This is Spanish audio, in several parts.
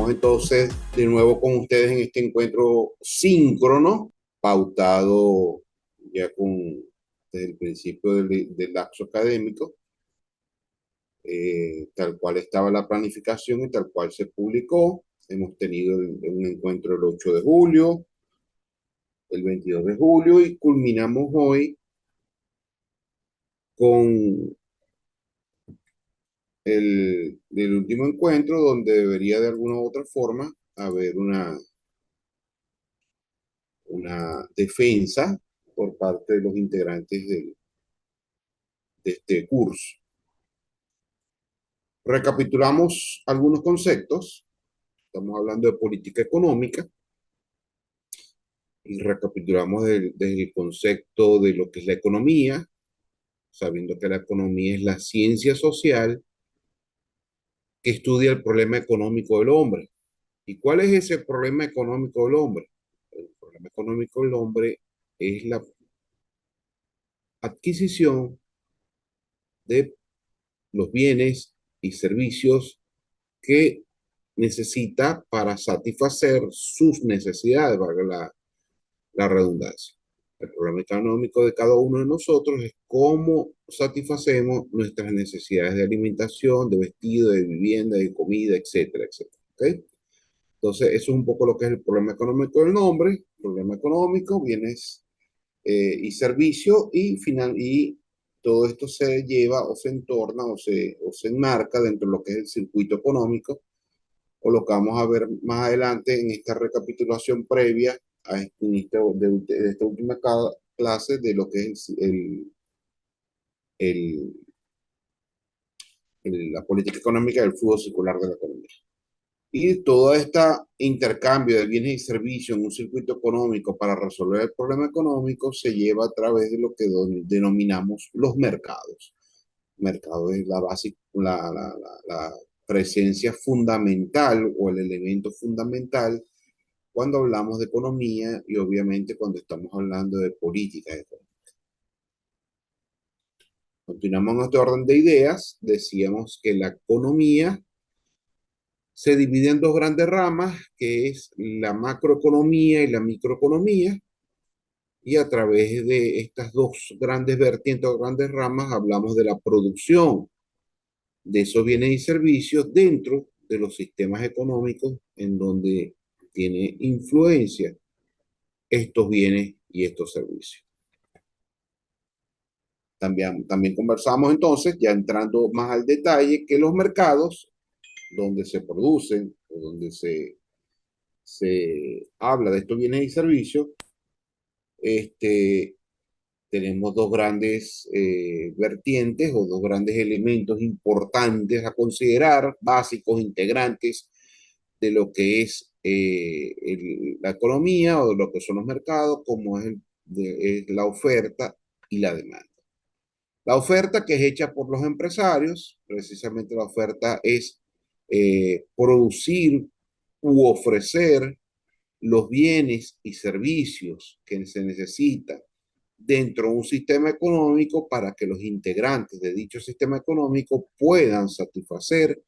Estamos entonces de nuevo con ustedes en este encuentro síncrono, pautado ya desde el principio del lapso académico, tal cual estaba la planificación y tal cual se publicó. Hemos tenido un encuentro el 8 de julio, el 22 de julio y culminamos hoy con el último encuentro donde debería de alguna u otra forma haber una defensa por parte de los integrantes de este curso. Recapitulamos algunos conceptos. Estamos hablando de política económica y recapitulamos desde el concepto de lo que es la economía, sabiendo que la economía es la ciencia social que estudia el problema económico del hombre. ¿Y cuál es ese problema económico del hombre? El problema económico del hombre es la adquisición de los bienes y servicios que necesita para satisfacer sus necesidades, valga la redundancia. El problema económico de cada uno de nosotros es cómo satisfacemos nuestras necesidades de alimentación, de vestido, de vivienda, de comida, etcétera, etcétera. ¿Okay? Entonces, eso es un poco lo que es el problema económico del nombre. Problema económico, bienes y servicios, y todo esto se lleva o se entorna o se enmarca dentro de lo que es el circuito económico, o lo que vamos a ver más adelante en esta recapitulación previa de esta última clase de lo que es el, la política económica del flujo circular de la economía. Y todo este intercambio de bienes y servicios en un circuito económico para resolver el problema económico se lleva a través de lo que denominamos los mercados. Mercado es la presencia fundamental o el elemento fundamental cuando hablamos de economía y obviamente cuando estamos hablando de política económica. Continuamos nuestro orden de ideas. Decíamos que la economía se divide en dos grandes ramas, que es la macroeconomía y la microeconomía, y a través de estas dos grandes vertientes o grandes ramas hablamos de la producción de esos bienes y servicios dentro de los sistemas económicos en donde tiene influencia estos bienes y estos servicios. También conversamos entonces, ya entrando más al detalle, que los mercados donde se producen o donde se habla de estos bienes y servicios, tenemos dos grandes vertientes o dos grandes elementos importantes a considerar, básicos, integrantes de lo que es la economía o de lo que son los mercados, como es la oferta y la demanda. La oferta que es hecha por los empresarios, precisamente la oferta es producir u ofrecer los bienes y servicios que se necesitan dentro de un sistema económico para que los integrantes de dicho sistema económico puedan satisfacer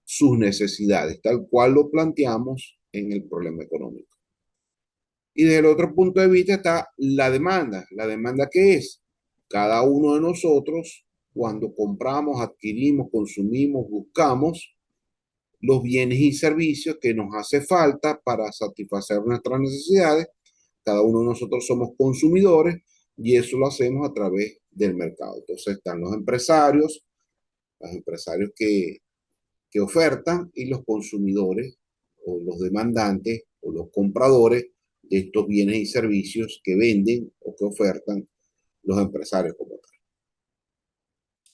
sus necesidades, tal cual lo planteamos en el problema económico. Y desde el otro punto de vista está la demanda. ¿La demanda qué es? Cada uno de nosotros, cuando compramos, adquirimos, consumimos, buscamos los bienes y servicios que nos hace falta para satisfacer nuestras necesidades. Cada uno de nosotros somos consumidores y eso lo hacemos a través del mercado. Entonces están los empresarios que ofertan y los consumidores o los demandantes o los compradores de estos bienes y servicios que venden o que ofertan los empresarios como tal.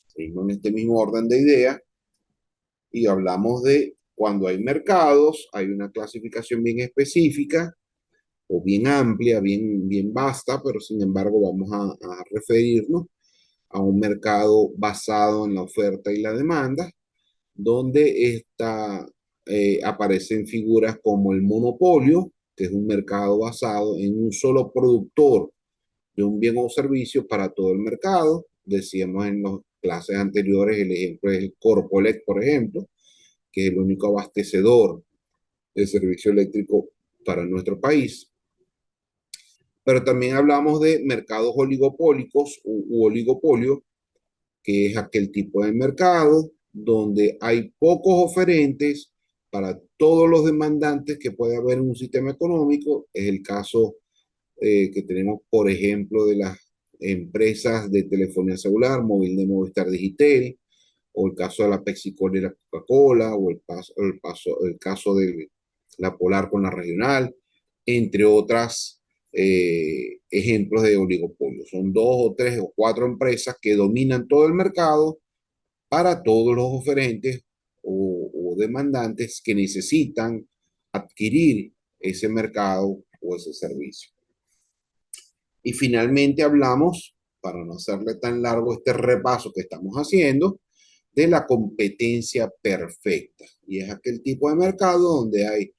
Seguimos en este mismo orden de ideas y hablamos de cuando hay mercados, hay una clasificación bien específica o bien amplia, bien vasta, pero sin embargo vamos a referirnos a un mercado basado en la oferta y la demanda, donde aparecen figuras como el monopolio, que es un mercado basado en un solo productor de un bien o servicio para todo el mercado. Decíamos en las clases anteriores, el ejemplo es el Corpoelec, por ejemplo, que es el único abastecedor el servicio eléctrico para nuestro país. Pero también hablamos de mercados oligopólicos u oligopolio, que es aquel tipo de mercado donde hay pocos oferentes para todos los demandantes que puede haber en un sistema económico. Es el caso que tenemos, por ejemplo, de las empresas de telefonía celular, móvil de Movistar Digitel, o el caso de la Pepsi Cola y la Coca-Cola, o el caso de la Polar con la Regional, entre otras ejemplos de oligopolio. Son dos o tres o cuatro empresas que dominan todo el mercado para todos los oferentes o demandantes que necesitan adquirir ese mercado o ese servicio. Y finalmente hablamos, para no hacerle tan largo este repaso que estamos haciendo, de la competencia perfecta. Y es aquel tipo de mercado donde hay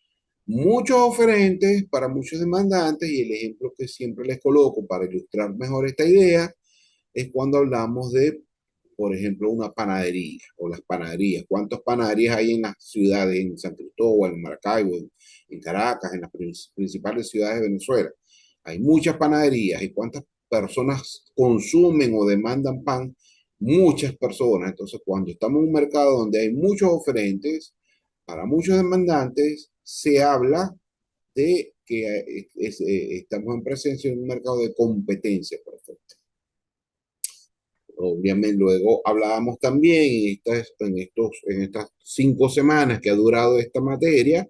muchos oferentes para muchos demandantes, y el ejemplo que siempre les coloco para ilustrar mejor esta idea es cuando hablamos de, por ejemplo, una panadería o las panaderías. ¿Cuántas panaderías hay en las ciudades, en San Cristóbal, en Maracaibo, en Caracas, en las principales ciudades de Venezuela? Hay muchas panaderías. ¿Y cuántas personas consumen o demandan pan? Muchas personas. Entonces, cuando estamos en un mercado donde hay muchos oferentes, para muchos demandantes, se habla de que estamos en presencia de un mercado de competencia perfecta. Obviamente, luego hablábamos también en estas 5 semanas que ha durado esta materia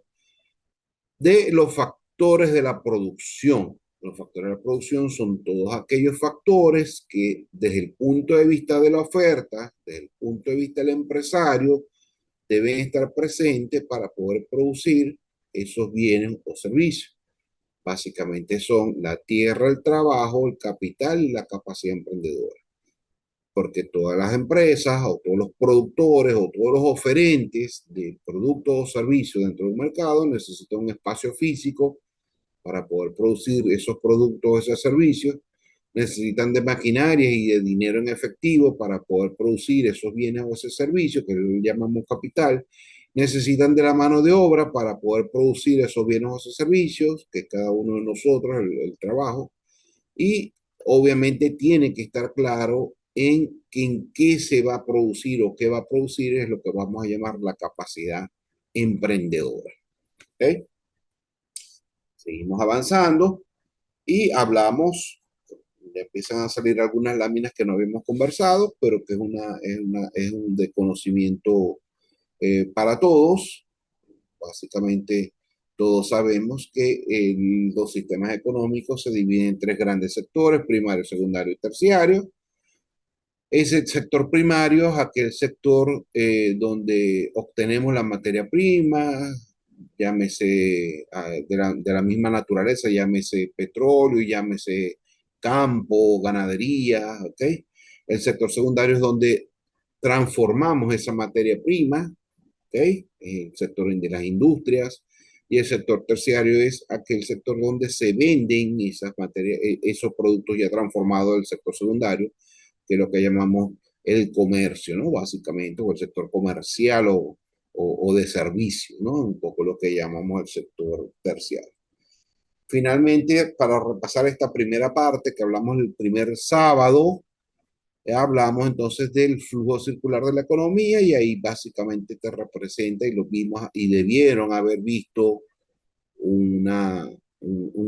de los factores de la producción. Los factores de la producción son todos aquellos factores que desde el punto de vista de la oferta, desde el punto de vista del empresario, deben estar presentes para poder producir esos bienes o servicios. Básicamente son la tierra, el trabajo, el capital y la capacidad emprendedora, porque todas las empresas o todos los productores o todos los oferentes de productos o servicios dentro del mercado necesitan un espacio físico para poder producir esos productos o esos servicios, necesitan de maquinaria y de dinero en efectivo para poder producir esos bienes o esos servicios que llamamos capital, necesitan de la mano de obra para poder producir esos bienes o esos servicios, que cada uno de nosotros, el trabajo, y obviamente tiene que estar claro en qué se va a producir o qué va a producir, es lo que vamos a llamar la capacidad emprendedora. ¿Okay? Seguimos avanzando y hablamos, empiezan a salir algunas láminas que no habíamos conversado, pero que es un desconocimiento para todos. Básicamente, todos sabemos que los sistemas económicos se dividen en tres grandes sectores: primario, secundario y terciario. Ese sector primario es aquel sector donde obtenemos la materia prima, llámese de la misma naturaleza, llámese petróleo, llámese campo, ganadería, ¿ok? El sector secundario es donde transformamos esa materia prima, ¿ok? El sector de las industrias. Y el sector terciario es aquel sector donde se venden esas materias, esos productos ya transformados del sector secundario, que es lo que llamamos el comercio, ¿no? Básicamente, o el sector comercial o de servicio, ¿no? Un poco lo que llamamos el sector terciario. Finalmente, para repasar esta primera parte que hablamos el primer sábado, hablamos entonces del flujo circular de la economía, y ahí básicamente te representa, y lo vimos y debieron haber visto un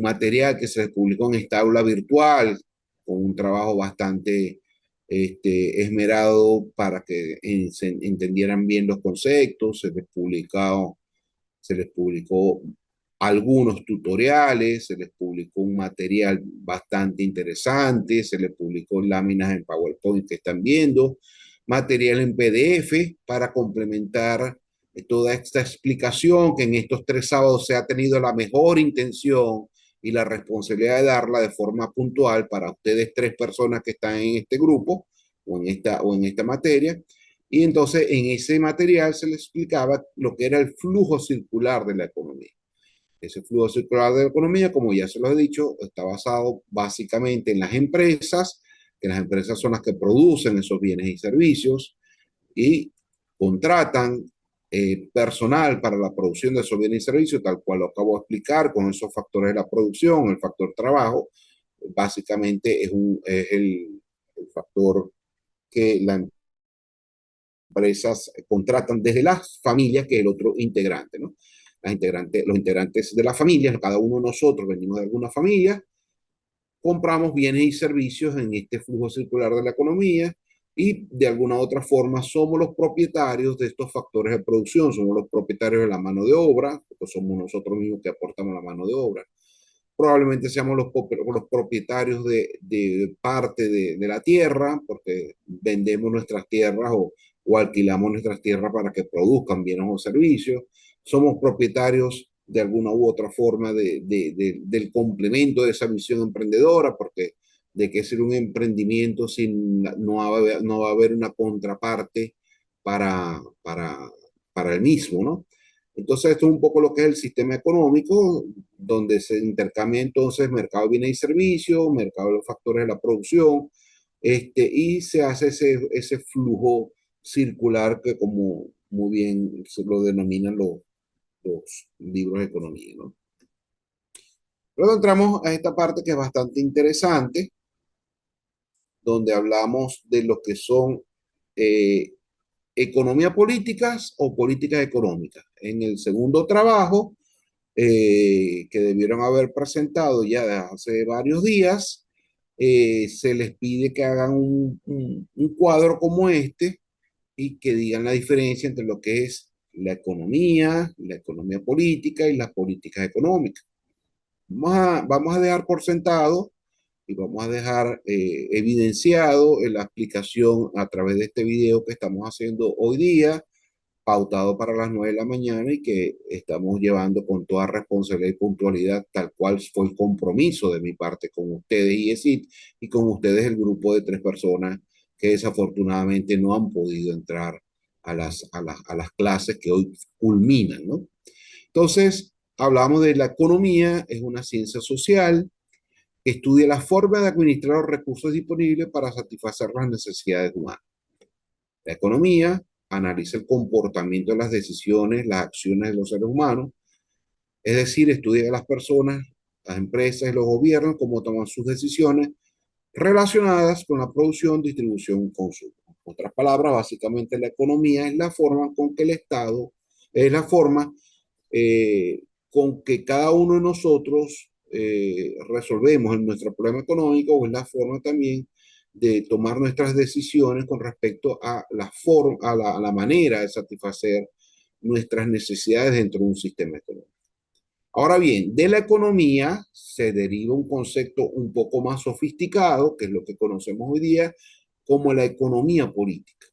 material que se publicó en esta aula virtual con un trabajo bastante esmerado para que se entendieran bien los conceptos. Se les publicó algunos tutoriales, se les publicó un material bastante interesante, se les publicó láminas en PowerPoint que están viendo, material en PDF para complementar toda esta explicación que en estos 3 sábados se ha tenido la mejor intención y la responsabilidad de darla de forma puntual para ustedes 3 personas que están en este grupo o en esta materia. Y entonces en ese material se les explicaba lo que era el flujo circular de la economía. Ese flujo circular de la economía, como ya se lo he dicho, está basado básicamente en las empresas, que las empresas son las que producen esos bienes y servicios y contratan personal para la producción de esos bienes y servicios, tal cual lo acabo de explicar, con esos factores de la producción, el factor trabajo, básicamente es el factor que las empresas contratan desde las familias, que es el otro integrante, ¿no? Los integrantes de las familias, cada uno de nosotros venimos de alguna familia, compramos bienes y servicios en este flujo circular de la economía y de alguna u otra forma somos los propietarios de estos factores de producción, somos los propietarios de la mano de obra, porque somos nosotros mismos que aportamos la mano de obra. Probablemente seamos los propietarios de parte de la tierra, porque vendemos nuestras tierras o alquilamos nuestras tierras para que produzcan bienes o servicios. Somos propietarios de alguna u otra forma del complemento de esa visión emprendedora, porque de qué ser un emprendimiento si no va a haber una contraparte para, para, para el mismo, ¿no? Entonces, esto es un poco lo que es el sistema económico, donde se intercambia entonces mercado de bienes y servicios, mercado de los factores de la producción, y se hace ese flujo circular que como muy bien se lo denominan los libros de economía, ¿no? Luego entramos a esta parte que es bastante interesante, donde hablamos de lo que son eh, economía políticas o políticas económicas. En el segundo trabajo, que debieron haber presentado ya hace varios días, se les pide que hagan un cuadro como este y que digan la diferencia entre lo que es la economía política y las políticas económicas. Vamos a dejar por sentado y vamos a dejar evidenciado en la explicación a través de este video que estamos haciendo hoy día, pautado para las 9 de la mañana y que estamos llevando con toda responsabilidad y puntualidad, tal cual fue el compromiso de mi parte con ustedes y ESIT y con ustedes el grupo de 3 personas que desafortunadamente no han podido entrar a las clases que hoy culminan, ¿no? Entonces, hablamos de la economía, es una ciencia social que estudia la forma de administrar los recursos disponibles para satisfacer las necesidades humanas. La economía analiza el comportamiento de las decisiones, las acciones de los seres humanos, es decir, estudia a las personas, las empresas y los gobiernos cómo toman sus decisiones relacionadas con la producción, distribución y consumo. En otras palabras, básicamente la economía es la forma con que el Estado, es la forma con que cada uno de nosotros resolvemos nuestro problema económico, o es la forma también de tomar nuestras decisiones con respecto a la manera de satisfacer nuestras necesidades dentro de un sistema económico. Ahora bien, de la economía se deriva un concepto un poco más sofisticado, que es lo que conocemos hoy día como la economía política.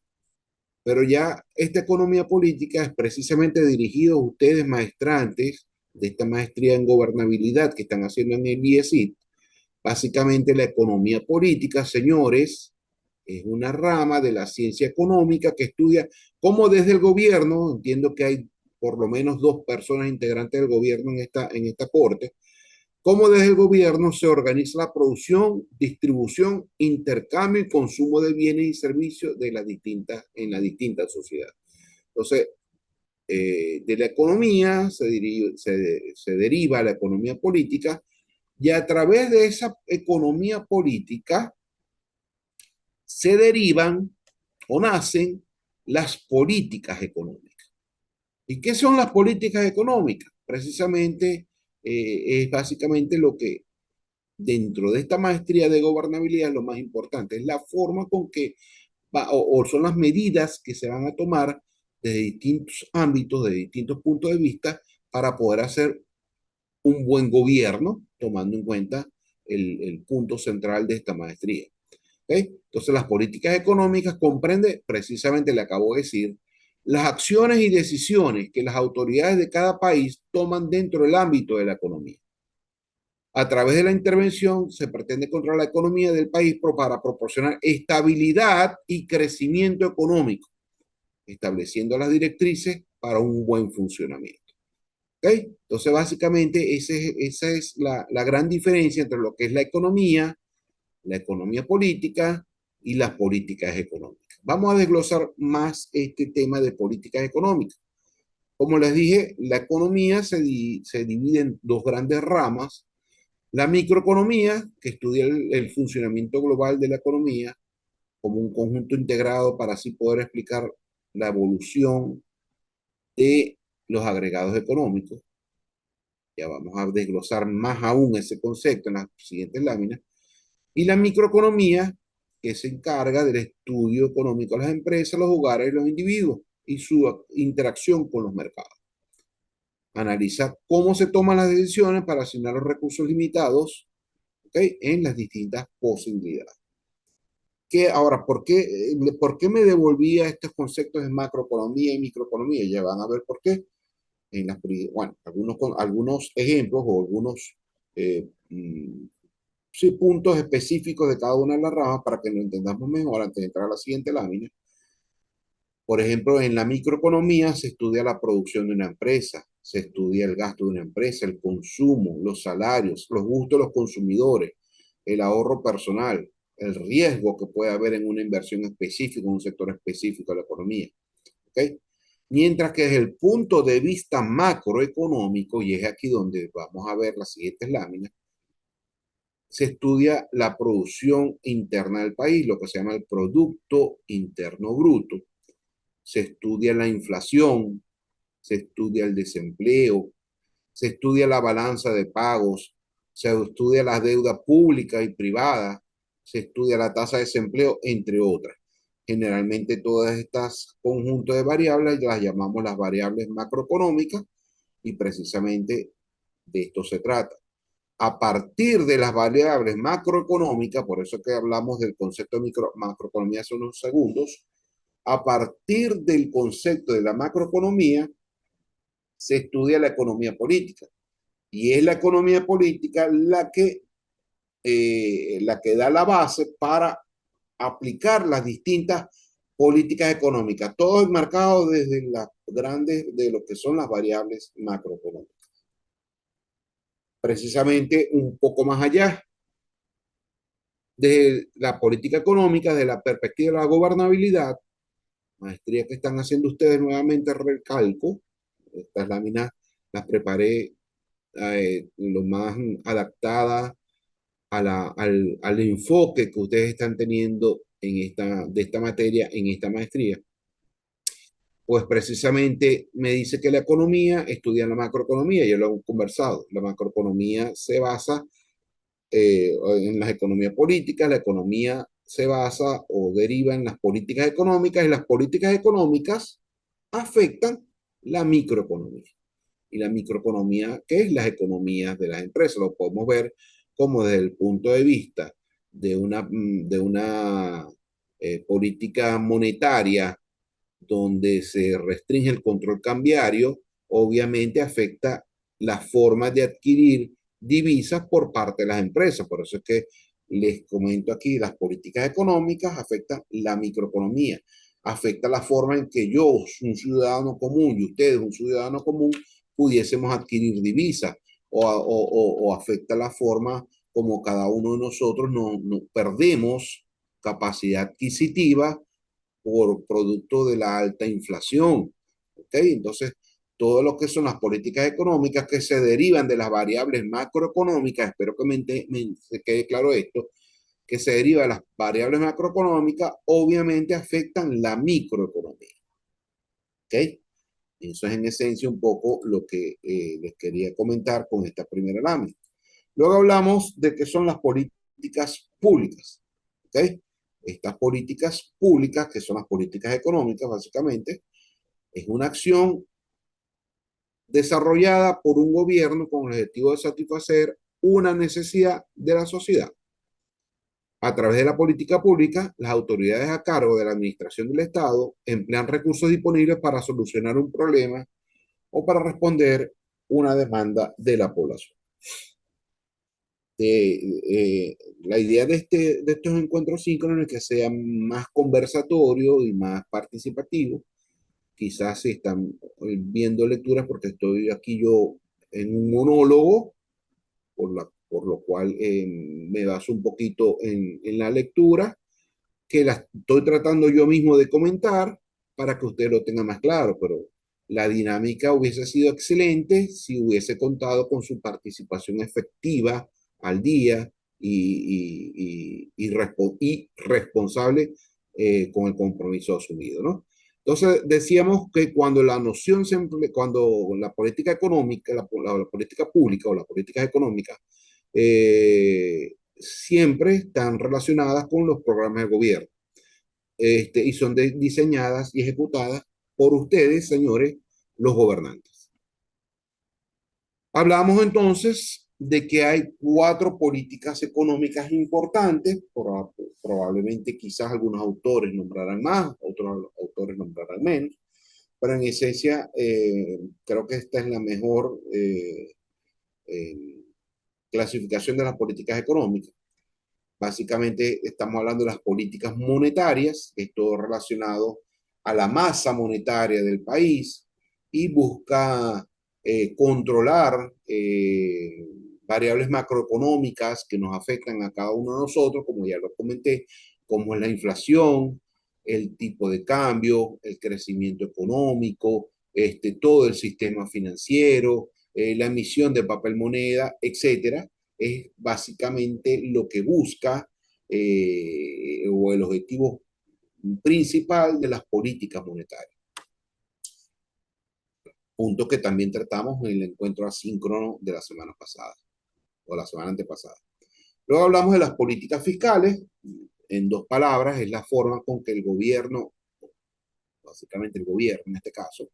Pero ya esta economía política es precisamente dirigido a ustedes, maestrantes de esta maestría en gobernabilidad que están haciendo en el IESIT. Básicamente la economía política, señores, es una rama de la ciencia económica que estudia cómo desde el gobierno, entiendo que hay por lo menos 2 personas integrantes del gobierno en esta corte, cómo desde el gobierno se organiza la producción, distribución, intercambio y consumo de bienes y servicios en la distinta sociedad. Entonces, de la economía se deriva la economía política y a través de esa economía política se derivan o nacen las políticas económicas. ¿Y qué son las políticas económicas? Precisamente es básicamente lo que dentro de esta maestría de gobernabilidad es lo más importante, es la forma con que o son las medidas que se van a tomar desde distintos ámbitos, de distintos puntos de vista, para poder hacer un buen gobierno, tomando en cuenta el punto central de esta maestría. ¿Okay? Entonces, las políticas económicas comprende, precisamente le acabo de decir, las acciones y decisiones que las autoridades de cada país toman dentro del ámbito de la economía. A través de la intervención se pretende controlar la economía del país para proporcionar estabilidad y crecimiento económico, estableciendo las directrices para un buen funcionamiento. ¿Okay? Entonces, básicamente, esa es la gran diferencia entre lo que es la economía política y las políticas económicas. Vamos a desglosar más este tema de políticas económicas. Como les dije, la economía se divide en dos grandes ramas. La microeconomía, que estudia el funcionamiento global de la economía como un conjunto integrado para así poder explicar la evolución de los agregados económicos. Ya vamos a desglosar más aún ese concepto en las siguientes láminas. Y la microeconomía, que se encarga del estudio económico de las empresas, los hogares y los individuos y su interacción con los mercados. Analiza cómo se toman las decisiones para asignar los recursos limitados, ¿okay?, en las distintas posibilidades. Ahora, ¿por qué me devolvía estos conceptos de macroeconomía y microeconomía? Ya van a ver por qué. Bueno, algunos ejemplos o algunos eh, sí, puntos específicos de cada una de las ramas para que lo entendamos mejor antes de entrar a la siguiente lámina. Por ejemplo, en la microeconomía se estudia la producción de una empresa, se estudia el gasto de una empresa, el consumo, los salarios, los gustos de los consumidores, el ahorro personal, el riesgo que puede haber en una inversión específica, en un sector específico de la economía. ¿Okay? Mientras que desde el punto de vista macroeconómico, y es aquí donde vamos a ver las siguientes láminas, se estudia la producción interna del país, lo que se llama el Producto Interno Bruto. Se estudia la inflación, se estudia el desempleo, se estudia la balanza de pagos, se estudia la deuda pública y privada, se estudia la tasa de desempleo, entre otras. Generalmente todas estas conjuntos de variables las llamamos las variables macroeconómicas y precisamente de esto se trata. A partir de las variables macroeconómicas, por eso que hablamos del concepto de macroeconomía hace unos segundos, a partir del concepto de la macroeconomía se estudia la economía política. Y es la economía política la que da la base para aplicar las distintas políticas económicas, todo enmarcado desde las grandes, de lo que son las variables macroeconómicas. Precisamente un poco más allá, de la política económica, de la perspectiva de la gobernabilidad, maestría que están haciendo ustedes nuevamente, recalco, estas láminas las preparé lo más adaptada al enfoque que ustedes están teniendo de esta materia en esta maestría. Pues precisamente me dice que la economía estudia la macroeconomía, ya lo hemos conversado. La macroeconomía se basa en las economías políticas, la economía se basa o deriva en las políticas económicas y las políticas económicas afectan la microeconomía. Y la microeconomía, ¿qué es las economías de las empresas? Lo podemos ver como desde el punto de vista de una política monetaria donde se restringe el control cambiario, obviamente afecta la forma de adquirir divisas por parte de las empresas. Por eso es que les comento aquí, las políticas económicas afectan la microeconomía, afecta la forma en que yo, un ciudadano común, y ustedes, un ciudadano común, pudiésemos adquirir divisas, o afecta la forma como cada uno de nosotros no perdemos capacidad adquisitiva por producto de la alta inflación. ¿Okay? Entonces, todo lo que son las políticas económicas que se derivan de las variables macroeconómicas, espero que se quede claro esto, que se deriva de las variables macroeconómicas, obviamente afectan la microeconomía. ¿Okay? Eso es en esencia un poco lo que les quería comentar con esta primera lámina. Luego hablamos de qué son las políticas públicas. ¿Okay? Estas políticas públicas, que son las políticas económicas básicamente, es una acción desarrollada por un gobierno con el objetivo de satisfacer una necesidad de la sociedad. A través de la política pública, las autoridades a cargo de la administración del Estado emplean recursos disponibles para solucionar un problema o para responder una demanda de la población. La idea de estos encuentros síncronos es que sean más conversatorios y más participativos. Quizás si están viendo lecturas porque estoy aquí yo en un monólogo, por lo cual me baso un poquito en la lectura, que la estoy tratando yo mismo de comentar para que usted lo tenga más claro, pero La dinámica hubiese sido excelente si hubiese contado con su participación efectiva al día y responsable con el compromiso asumido, ¿no? Entonces decíamos que cuando la noción, cuando la política económica, la política pública o las políticas económicas siempre están relacionadas con los programas de gobierno y son diseñadas y ejecutadas por ustedes, señores, los gobernantes. Hablamos entonces de que hay cuatro políticas económicas importantes, probablemente quizás algunos autores nombrarán más, otros autores nombrarán menos, pero en esencia creo que esta es la mejor eh, clasificación de las políticas económicas. Básicamente estamos hablando de las políticas monetarias, que es todo relacionado a la masa monetaria del país y busca controlar variables macroeconómicas que nos afectan a cada uno de nosotros, como ya lo comenté, como es la inflación, el tipo de cambio, el crecimiento económico, todo el sistema financiero, la emisión de papel moneda, etcétera, es básicamente lo que busca o el objetivo principal de las políticas monetarias. Punto que también tratamos en el encuentro asíncrono de la semana pasada o la semana antepasada. Luego hablamos de las políticas fiscales. En dos palabras, es la forma con que el gobierno, básicamente el gobierno en este caso,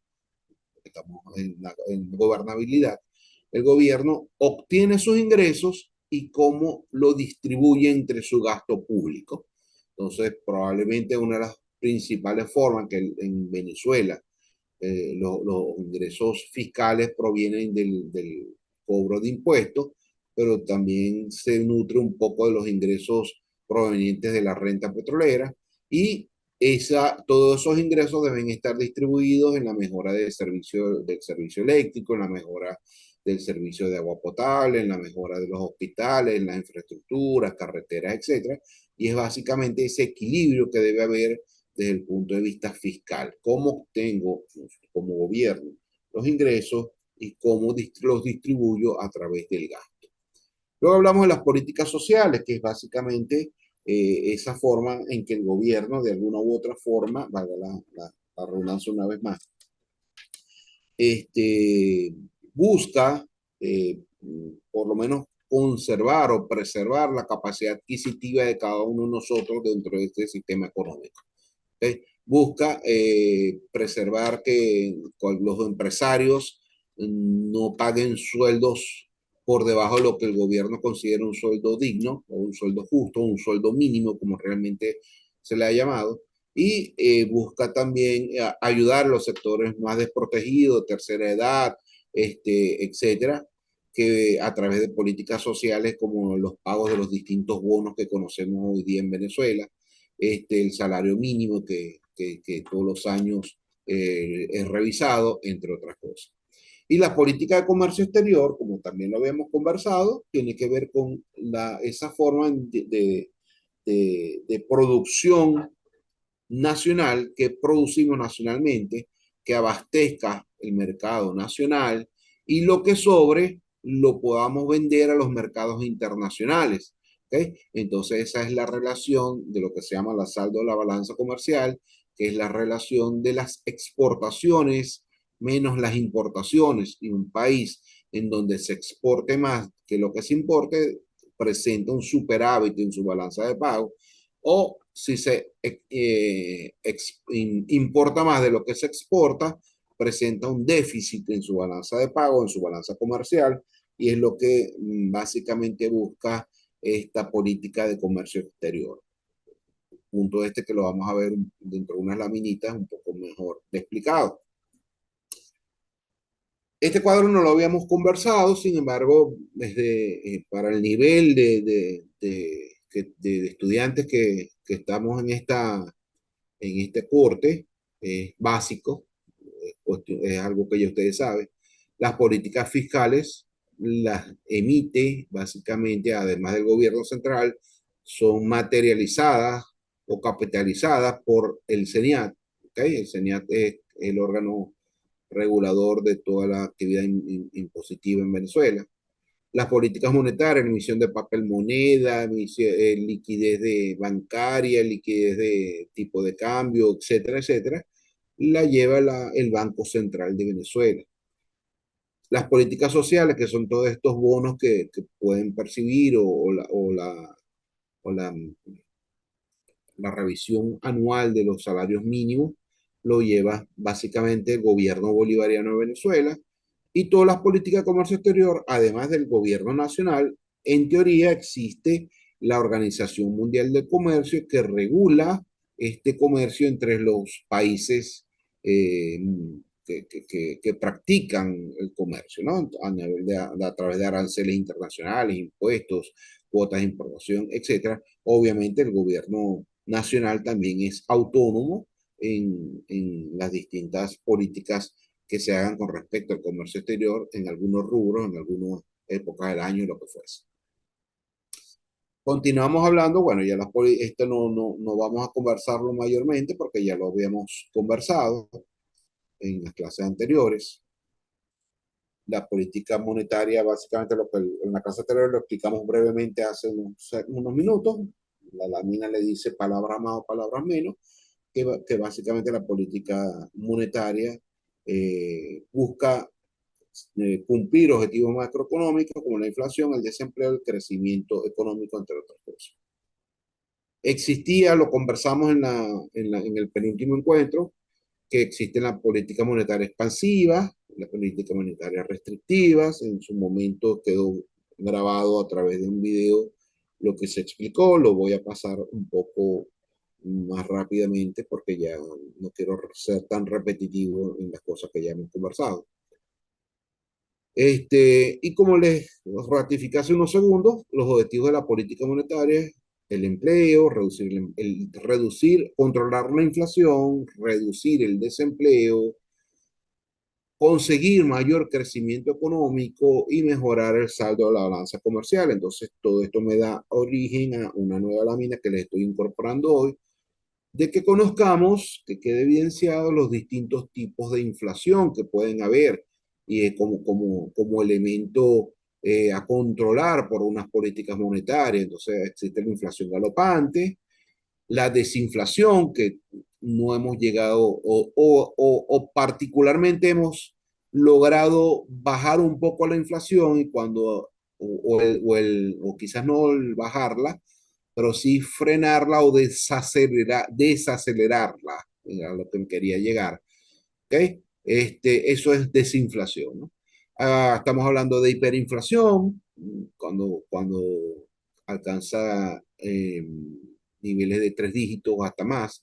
estamos en gobernabilidad, el gobierno obtiene sus ingresos y cómo lo distribuye entre su gasto público. Entonces, probablemente una de las principales formas que en Venezuela los ingresos fiscales provienen del cobro de impuestos, pero también se nutre un poco de los ingresos provenientes de la renta petrolera y todos esos ingresos deben estar distribuidos en la mejora del servicio eléctrico, en la mejora del servicio de agua potable, en la mejora de los hospitales, en las infraestructuras, carreteras, etcétera. Y es básicamente ese equilibrio que debe haber desde el punto de vista fiscal. ¿Cómo obtengo como gobierno los ingresos y cómo los distribuyo a través del gasto? Luego hablamos de las políticas sociales, que es básicamente esa forma en que el gobierno, de alguna u otra forma, valga la redundancia una vez más, busca por lo menos conservar o preservar la capacidad adquisitiva de cada uno de nosotros dentro de este sistema económico. ¿Okay? Busca preservar que los empresarios no paguen sueldos por debajo de lo que el gobierno considera un sueldo digno o un sueldo justo, un sueldo mínimo, como realmente se le ha llamado, y busca también ayudar a los sectores más desprotegidos, tercera edad, etcétera, que a través de políticas sociales como los pagos de los distintos bonos que conocemos hoy día en Venezuela, el salario mínimo que todos los años es revisado, entre otras cosas. Y la política de comercio exterior, como también lo habíamos conversado, tiene que ver con esa forma de producción nacional que producimos nacionalmente, que abastezca el mercado nacional y lo que sobre lo podamos vender a los mercados internacionales. ¿Okay? Entonces esa es la relación de lo que se llama la saldo de la balanza comercial, que es la relación de las exportaciones menos las importaciones. Y un país en donde se exporte más que lo que se importe presenta un superávit en su balanza de pago, o si se importa más de lo que se exporta, presenta un déficit en su balanza de pago, en su balanza comercial, y es lo que básicamente busca esta política de comercio exterior. Punto que lo vamos a ver dentro de unas laminitas un poco mejor explicado. Este cuadro no lo habíamos conversado, sin embargo, para el nivel de estudiantes que estamos en este corte básico, es algo que ya ustedes saben, las políticas fiscales las emite básicamente, además del gobierno central, son materializadas o capitalizadas por el CENIAT. ¿Okay? El CENIAT es el órgano regulador de toda la actividad impositiva en Venezuela. Las políticas monetarias, emisión de papel moneda, liquidez de bancaria, liquidez de tipo de cambio, etcétera, etcétera, la lleva el Banco Central de Venezuela. Las políticas sociales, que son todos estos bonos que pueden percibir o la revisión anual de los salarios mínimos, lo lleva básicamente el gobierno bolivariano de Venezuela y todas las políticas de comercio exterior, además del gobierno nacional. En teoría existe la Organización Mundial del Comercio que regula este comercio entre los países eh, que practican el comercio, ¿no? A través de aranceles internacionales, impuestos, cuotas de importación, etcétera. Obviamente el gobierno nacional también es autónomo en las distintas políticas que se hagan con respecto al comercio exterior en algunos rubros, en algunas épocas del año, lo que fuese. Continuamos hablando, bueno, ya esto no vamos a conversarlo mayormente porque ya lo habíamos conversado en las clases anteriores. La política monetaria, básicamente lo que en la clase anterior lo explicamos brevemente hace unos minutos. La lámina le dice palabras más o palabras menos, que básicamente la política monetaria busca cumplir objetivos macroeconómicos como la inflación, el desempleo, el crecimiento económico, entre otras cosas. Existía, lo conversamos en el penúltimo encuentro, que existe la política monetaria expansiva, la política monetaria restrictiva. En su momento quedó grabado a través de un video lo que se explicó. Lo voy a pasar un poco más rápidamente porque ya no quiero ser tan repetitivo en las cosas que ya hemos conversado. Y como les ratificé hace unos segundos, los objetivos de la política monetaria es el empleo, reducir, controlar la inflación, reducir el desempleo, conseguir mayor crecimiento económico y mejorar el saldo de la balanza comercial. Entonces, todo esto me da origen a una nueva lámina que les estoy incorporando hoy, de que conozcamos, que quede evidenciado los distintos tipos de inflación que pueden haber y como elemento a controlar por unas políticas monetarias. Entonces existe la inflación galopante, la desinflación, que no hemos llegado o particularmente hemos logrado bajar un poco la inflación y cuando, o quizás no bajarla, pero sí frenarla o desacelerarla, a lo que quería llegar. ¿Okay? Eso es desinflación, ¿no? Estamos hablando de hiperinflación, cuando alcanza niveles de 3 dígitos hasta más.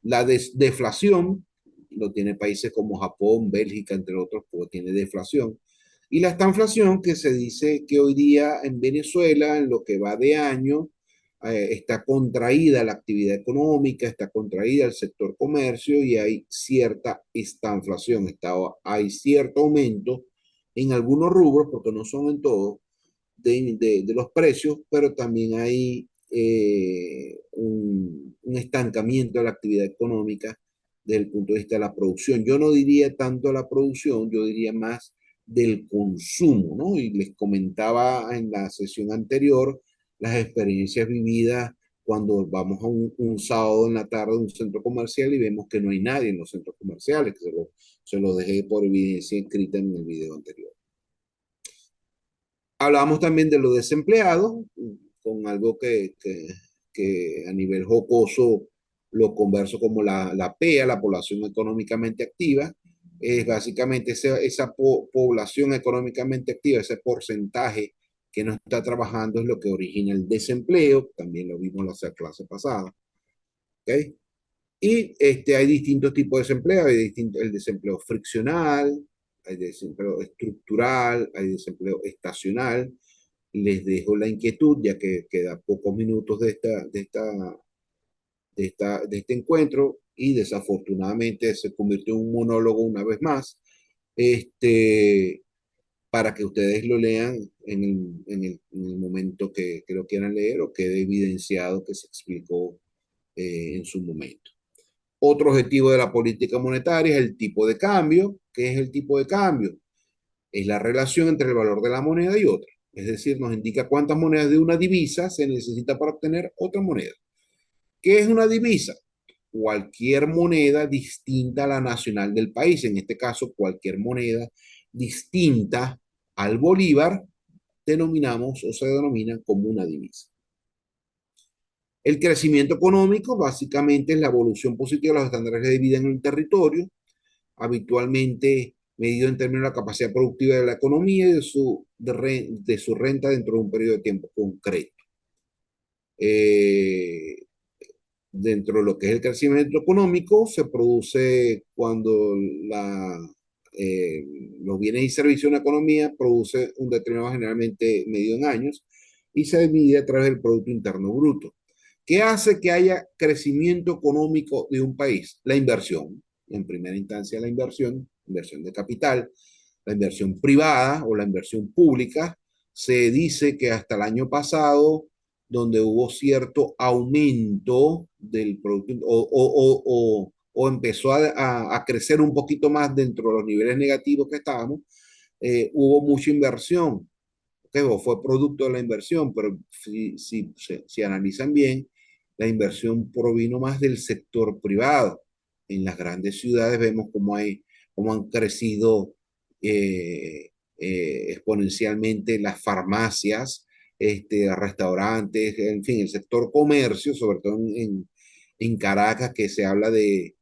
La deflación lo tiene países como Japón, Bélgica, entre otros, porque tiene deflación. Y la estanflación, que se dice que hoy día en Venezuela, en lo que va de año, está contraída la actividad económica, está contraída el sector comercio y hay cierta estanflación, hay cierto aumento en algunos rubros, porque no son en todos, de los precios, pero también hay un estancamiento de la actividad económica desde el punto de vista de la producción. Yo no diría tanto la producción, yo diría más del consumo, ¿no? Y les comentaba en la sesión anterior las experiencias vividas cuando vamos a un sábado en la tarde a un centro comercial y vemos que no hay nadie en los centros comerciales, que se lo dejé por evidencia escrita en el video anterior. Hablábamos también de los desempleados, con algo que a nivel jocoso lo converso como la PEA, la población económicamente activa. Es básicamente esa población económicamente activa, ese porcentaje que no está trabajando es lo que origina el desempleo. También lo vimos en la clase pasada. ¿Okay? Y hay distintos tipos de desempleo. Hay el desempleo friccional, hay desempleo estructural, hay desempleo estacional. Les dejo la inquietud, ya que queda pocos minutos de este encuentro y desafortunadamente se convirtió en un monólogo una vez más, para que ustedes lo lean en el momento que lo quieran leer o quede evidenciado que se explicó en su momento. Otro objetivo de la política monetaria es el tipo de cambio. ¿Qué es el tipo de cambio? Es la relación entre el valor de la moneda y otra. Es decir, nos indica cuántas monedas de una divisa se necesita para obtener otra moneda. ¿Qué es una divisa? Cualquier moneda distinta a la nacional del país. En este caso, cualquier moneda distinta al bolívar denominamos o se denomina como una divisa. El crecimiento económico básicamente es la evolución positiva de los estándares de vida en el territorio, habitualmente medido en términos de la capacidad productiva de la economía y de su renta dentro de un periodo de tiempo concreto. Eh, Dentro de lo que es el crecimiento económico, se produce cuando eh, los bienes y servicios de una economía produce un determinado generalmente medido en años y se divide a través del Producto Interno Bruto. ¿Qué hace que haya crecimiento económico de un país? La inversión. En primera instancia, la inversión de capital, la inversión privada o la inversión pública. Se dice que hasta el año pasado donde hubo cierto aumento del producto o empezó a crecer un poquito más dentro de los niveles negativos que estábamos, hubo mucha inversión, que fue producto de la inversión, pero si analizan bien, la inversión provino más del sector privado. En las grandes ciudades vemos cómo han crecido exponencialmente las farmacias, restaurantes, en fin, el sector comercio, sobre todo en Caracas, que se habla del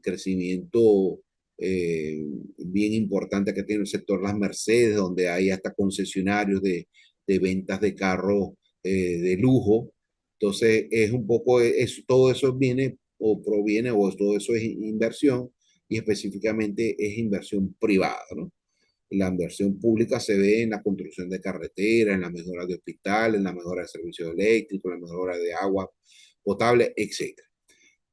crecimiento bien importante que tiene el sector Las Mercedes, donde hay hasta concesionarios de ventas de carros de lujo. Entonces, es un poco, todo eso viene o proviene, o todo eso es inversión, y específicamente es inversión privada, ¿no? La inversión pública se ve en la construcción de carreteras, en la mejora de hospitales, en la mejora de servicios eléctricos, en la mejora de agua potable, etc.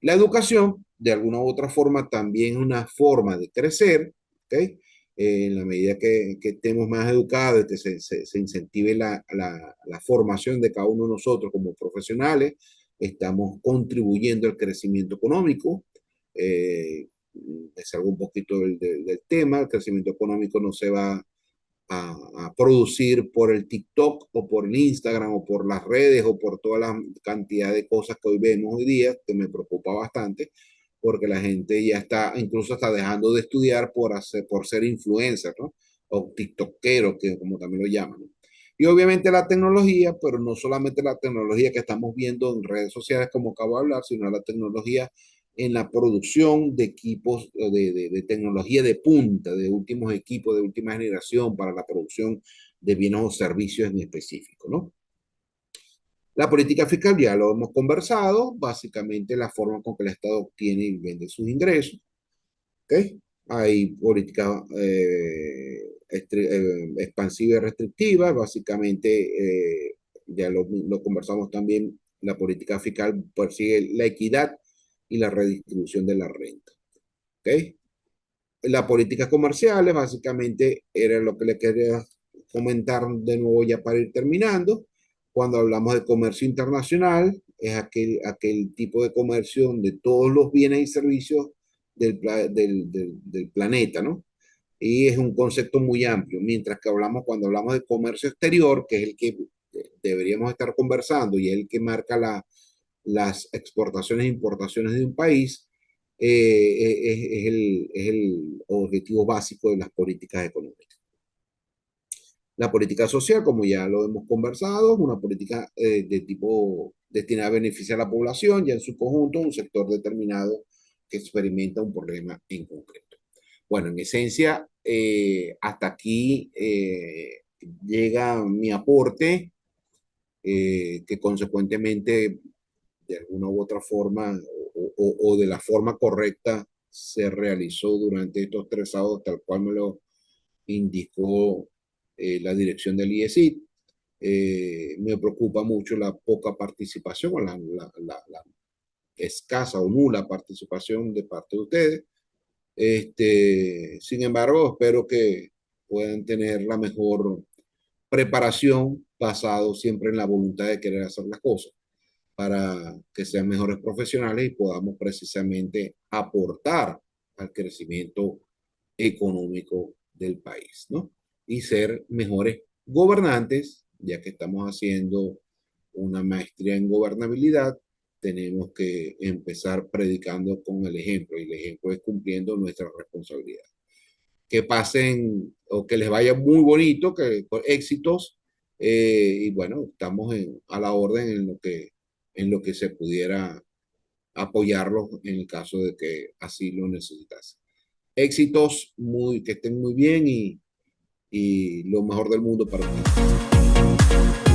La educación, de alguna u otra forma, también es una forma de crecer, ¿ok? En la medida que estemos más educados, que se incentive la formación de cada uno de nosotros como profesionales, estamos contribuyendo al crecimiento económico. Me salgo un poquito del tema, el crecimiento económico no se va a producir por el TikTok o por el Instagram o por las redes o por toda la cantidad de cosas que hoy vemos hoy día, que me preocupa bastante, porque la gente ya está, incluso está dejando de estudiar por ser influencer, ¿no? O TikTokero, que como también lo llaman, ¿no? Y obviamente la tecnología, pero no solamente la tecnología que estamos viendo en redes sociales, como acabo de hablar, sino la tecnología en la producción de equipos de tecnología de punta, de últimos equipos de última generación para la producción de bienes o servicios en específico, ¿no? La política fiscal ya lo hemos conversado, básicamente la forma con que el Estado obtiene y vende sus ingresos, ¿ok? Hay política expansiva y restrictiva, básicamente ya lo conversamos también, la política fiscal persigue la equidad y la redistribución de la renta. ¿Ok? Las políticas comerciales, básicamente, era lo que le quería comentar de nuevo ya para ir terminando. Cuando hablamos de comercio internacional, es aquel tipo de comercio de todos los bienes y servicios del planeta, ¿no? Y es un concepto muy amplio, mientras que cuando hablamos de comercio exterior, que es el que deberíamos estar conversando y es el que marca las exportaciones e importaciones de un país, es el objetivo básico de las políticas económicas. La política social, como ya lo hemos conversado, es una política de tipo destinada a beneficiar a la población, ya en su conjunto, un sector determinado que experimenta un problema en concreto. Bueno, en esencia, hasta aquí llega mi aporte, que consecuentemente de alguna u otra forma o de la forma correcta se realizó durante estos 3 sábados, tal cual me lo indicó la dirección del IECID. Me preocupa mucho la poca participación o la escasa o nula participación de parte de ustedes. Sin embargo, espero que puedan tener la mejor preparación basado siempre en la voluntad de querer hacer las cosas. para que sean mejores profesionales y podamos precisamente aportar al crecimiento económico del país, ¿no? Y ser mejores gobernantes, ya que estamos haciendo una maestría en gobernabilidad, tenemos que empezar predicando con el ejemplo, y el ejemplo es cumpliendo nuestra responsabilidad. Que pasen o que les vaya muy bonito, que con éxitos, y bueno, estamos a la orden en lo que se pudiera apoyarlos en el caso de que así lo necesitasen. Éxitos, que estén muy bien y lo mejor del mundo para ustedes.